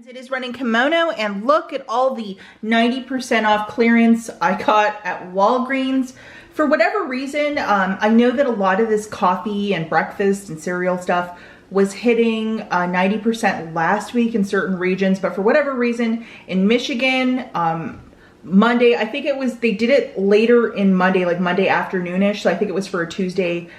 It is running kimono, and look at all the 90% off clearance I got at Walgreens. For whatever reason, I know that a lot of this coffee and breakfast and cereal stuff was hitting 90% last week in certain regions, but for whatever reason in Michigan, Monday, I think it was, they did it later in Monday, like Monday afternoonish, so I think it was for a Tuesday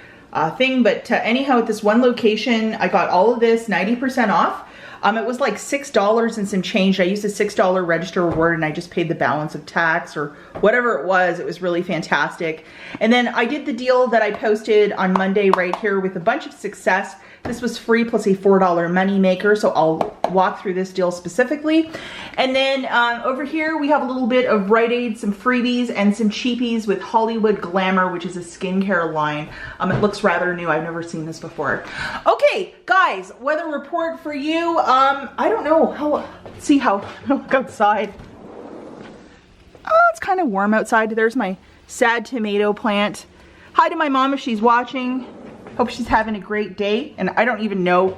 thing, but anyhow, at this one location, I got all of this 90% off. It was like $6 and some change. I used a $6 register reward and I just paid the balance of tax or whatever it was. It was really fantastic. And then I did the deal that I posted on Monday right here with a bunch of success. This was free plus a $4 money maker, so I'll walk through this deal specifically. And then over here we have a little bit of Rite Aid, some freebies, and some cheapies with Hollywood Glamour, which is a skincare line. It looks rather new. I've never seen this before. Okay, guys, weather report for you. I don't know how. Let's see how. Look outside. Oh, it's kind of warm outside. There's my sad tomato plant. Hi to my mom if she's watching. Hope she's having a great day. And I don't even know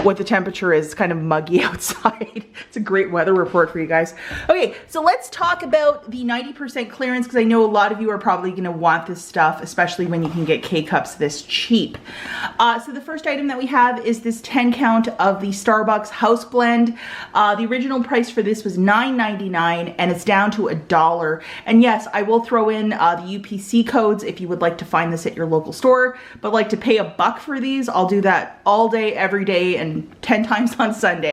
what the temperature is. It's kind of muggy outside. It's a great weather report for you guys. Okay, so let's talk about the 90% clearance, because I know a lot of you are probably going to want this stuff, especially when you can get K-Cups this cheap. So the first item that we have is this 10 count of the Starbucks House Blend. The original price for this was $9.99 and it's down to $1. And yes, I will throw in the UPC codes if you would like to find this at your local store, but like to pay $1 for these, I'll do that all day, every day, and 10 times on Sunday.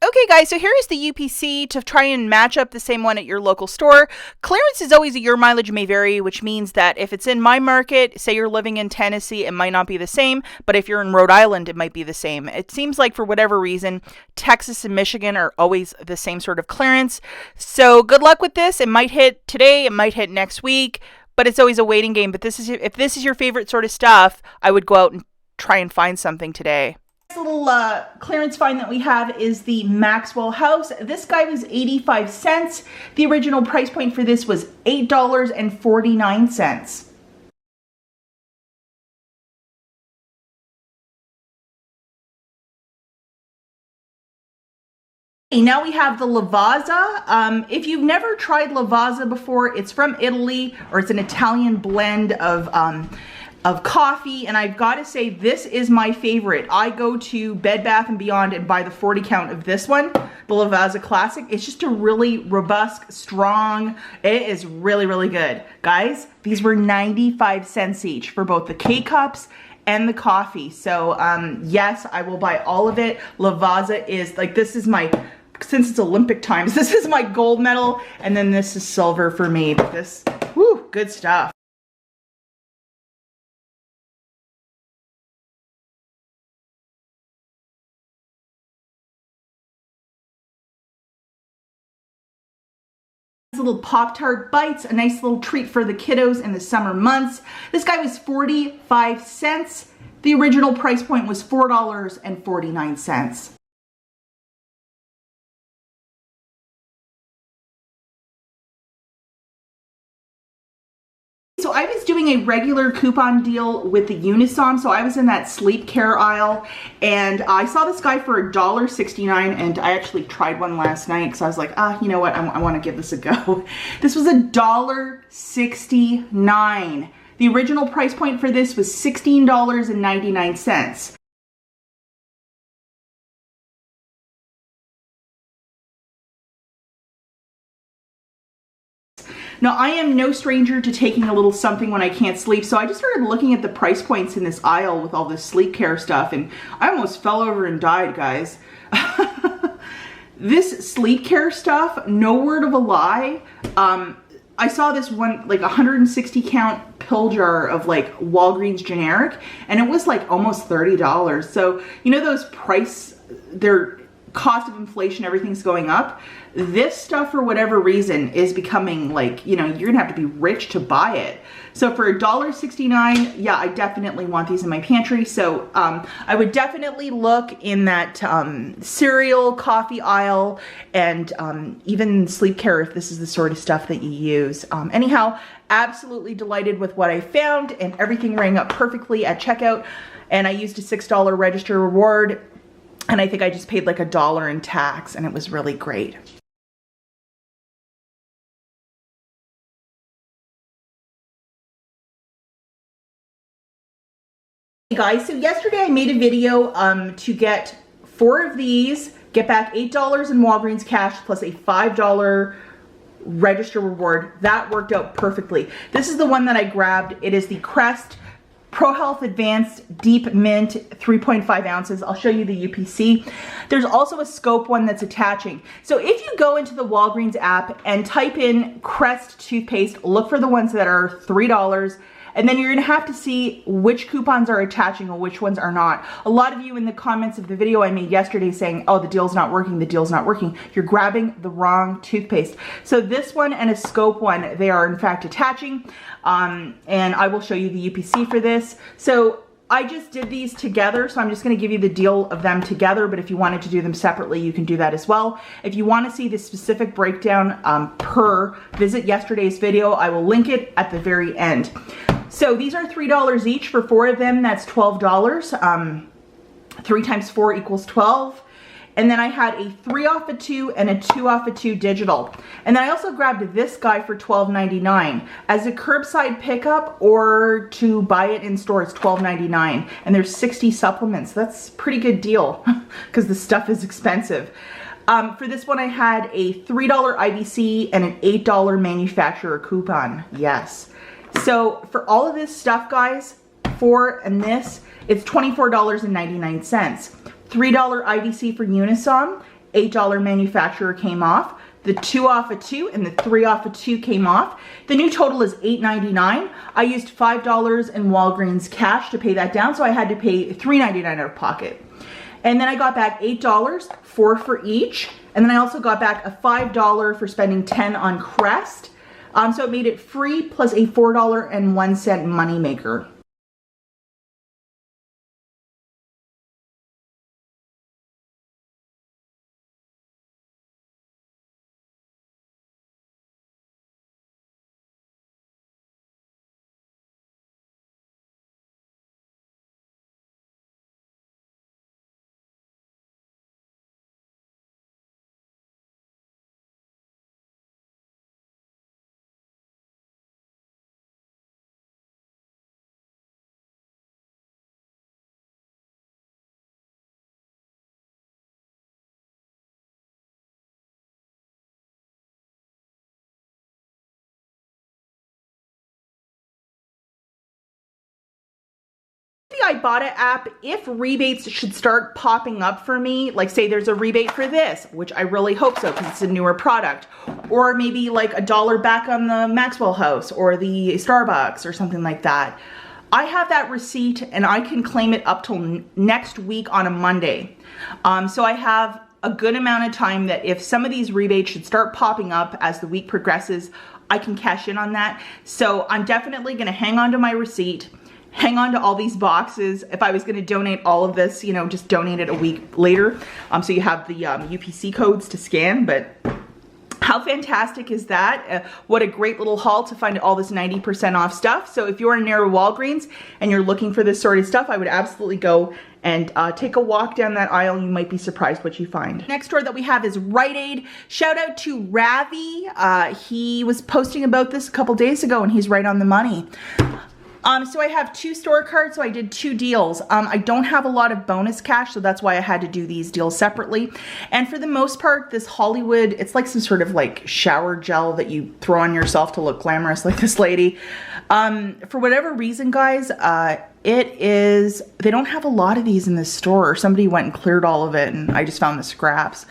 Okay guys, so here is the UPC to try and match up the same one at your local store. Clearance is always a your mileage may vary, which means that if it's in my market, say you're living in Tennessee, it might not be the same, but if you're in Rhode Island, it might be the same. It seems like for whatever reason, Texas and Michigan are always the same sort of clearance. So good luck with this. It might hit today, it might hit next week, but it's always a waiting game. But this is, if this is your favorite sort of stuff, I would go out and try and find something today. This little clearance find that we have is the Maxwell House. This guy was 85 cents. The original price point for this was $8.49. Now we have the Lavazza. If you've never tried Lavazza before, it's from Italy, or it's an Italian blend of coffee, and I've got to say this is my favorite. I go to Bed Bath & Beyond and buy the 40 count of this one, the Lavazza Classic. It's just a really robust, strong, it is really, really good. Guys, these were 95 cents each for both the K-Cups and the coffee. So yes, I will buy all of it. Lavazza is like, this is my, since it's Olympic times, this is my gold medal, and then this is silver for me. But this, whoo, good stuff. Little Pop-Tart bites, a nice little treat for the kiddos in the summer months. This guy was 45 cents. The original price point was $4.49. So I was doing a regular coupon deal with the Unisom, so I was in that sleep care aisle, and I saw this guy for $1.69, and I actually tried one last night because I was like, you know what, I want to give this a go. This was $1.69. The original price point for this was $16.99. Now, I am no stranger to taking a little something when I can't sleep, so I just started looking at the price points in this aisle with all this sleep care stuff, and I almost fell over and died, guys. This sleep care stuff, no word of a lie, I saw this one, like 160 count pill jar of like Walgreens generic, and it was like almost $30. So, you know those their cost of inflation, everything's going up. This stuff, for whatever reason, is becoming like, you know, you're gonna have to be rich to buy it. So for $1.69, yeah, I definitely want these in my pantry. So I would definitely look in that cereal, coffee aisle, and even sleep care if this is the sort of stuff that you use. Anyhow, absolutely delighted with what I found, and everything rang up perfectly at checkout. and I used a $6 register reward, and I think I just paid like $1 in tax, and it was really great. Hey guys, so yesterday I made a video to get 4 of these, get back $8 in Walgreens cash plus a $5 register reward. That worked out perfectly. This is the one that I grabbed. It is the Crest Pro Health Advanced Deep Mint 3.5 ounces. I'll show you the UPC. There's also a scope one that's attaching. So if you go into the Walgreens app and type in Crest toothpaste, look for the ones that are $3, and then you're gonna have to see which coupons are attaching or which ones are not. A lot of you in the comments of the video I made yesterday saying, oh, the deal's not working, the deal's not working. You're grabbing the wrong toothpaste. So this one and a scope one, they are in fact attaching, and I will show you the UPC for this. So I just did these together, so I'm just gonna give you the deal of them together, but if you wanted to do them separately, you can do that as well. If you wanna see the specific breakdown visit yesterday's video. I will link it at the very end. So these are $3 each. For 4 of them, that's $12. 3 times 4 equals 12. And then I had a 3 off of 2 and a 2 off of 2 digital. And then I also grabbed this guy for $12.99. As a curbside pickup or to buy it in store, it's $12.99. And there's 60 supplements. That's a pretty good deal because the stuff is expensive. For this one, I had a $3 IBC and an $8 manufacturer coupon. Yes. So for all of this stuff, guys, 4 and this, it's $24.99. $3 IVC for Unisom, $8 manufacturer came off. The 2 off of 2 and the 3 off of 2 came off. The new total is $8.99. I used $5 in Walgreens cash to pay that down, so I had to pay $3.99 out of pocket. And then I got back $8, 4 for each. And then I also got back a $5 for spending $10 on Crest. So it made it free plus a $4.01 moneymaker. The IBOTTA app, if rebates should start popping up for me, like say there's a rebate for this, which I really hope so because it's a newer product, or maybe like $1 back on the Maxwell House or the Starbucks or something like that, I have that receipt and I can claim it up till next week on a Monday. So I have a good amount of time that if some of these rebates should start popping up as the week progresses, I can cash in on that. So I'm definitely gonna hang on to my receipt, hang on to all these boxes. If I was gonna donate all of this, you know, just donate it a week later. So you have the UPC codes to scan, but how fantastic is that? What a great little haul to find all this 90% off stuff. So if you're near Walgreens and you're looking for this sort of stuff, I would absolutely go and take a walk down that aisle. You might be surprised what you find. Next store that we have is Rite Aid. Shout out to Ravi. He was posting about this a couple days ago and he's right on the money. So I have 2 store cards, so I did 2 deals. I don't have a lot of bonus cash, so that's why I had to do these deals separately. And for the most part, this Hollywood, it's like some sort of like shower gel that you throw on yourself to look glamorous like this lady. For whatever reason, guys, they don't have a lot of these in this store. Somebody went and cleared all of it and I just found the scraps.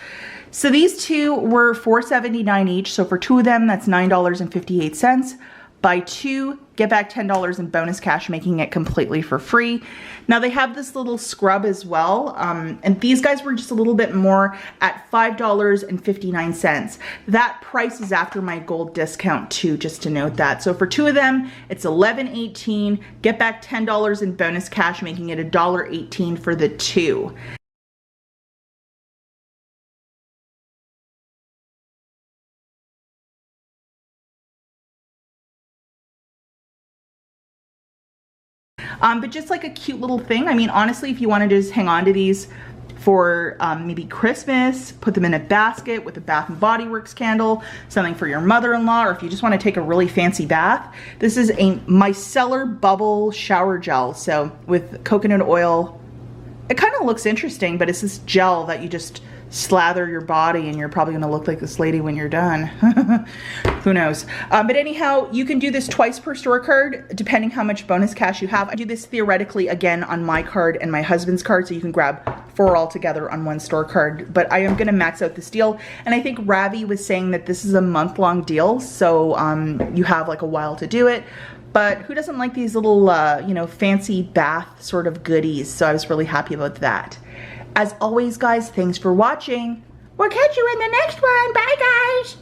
So these 2 were $4.79 each. So for 2 of them, that's $9.58. Buy 2, get back $10 in bonus cash, making it completely for free. Now they have this little scrub as well, and these guys were just a little bit more at $5.59. That price is after my gold discount too, just to note that. So for 2 of them, it's $11.18. Get back $10 in bonus cash, making it $1.18 for the 2. but just like a cute little thing. I mean, honestly, if you want to just hang on to these for maybe Christmas, put them in a basket with a Bath and Body Works candle, something for your mother-in-law, or if you just want to take a really fancy bath. This is a micellar bubble shower gel, so with coconut oil. It kind of looks interesting, but it's this gel that you just slather your body and you're probably gonna look like this lady when you're done. Who knows? But anyhow, you can do this twice per store card, depending how much bonus cash you have. I do this theoretically again on my card and my husband's card, so you can grab 4 all together on 1 store card. But I am gonna max out this deal. And I think Ravi was saying that this is a month-long deal, so you have like a while to do it. But who doesn't like these little, you know, fancy bath sort of goodies? So I was really happy about that. As always, guys, thanks for watching. We'll catch you in the next one. Bye, guys.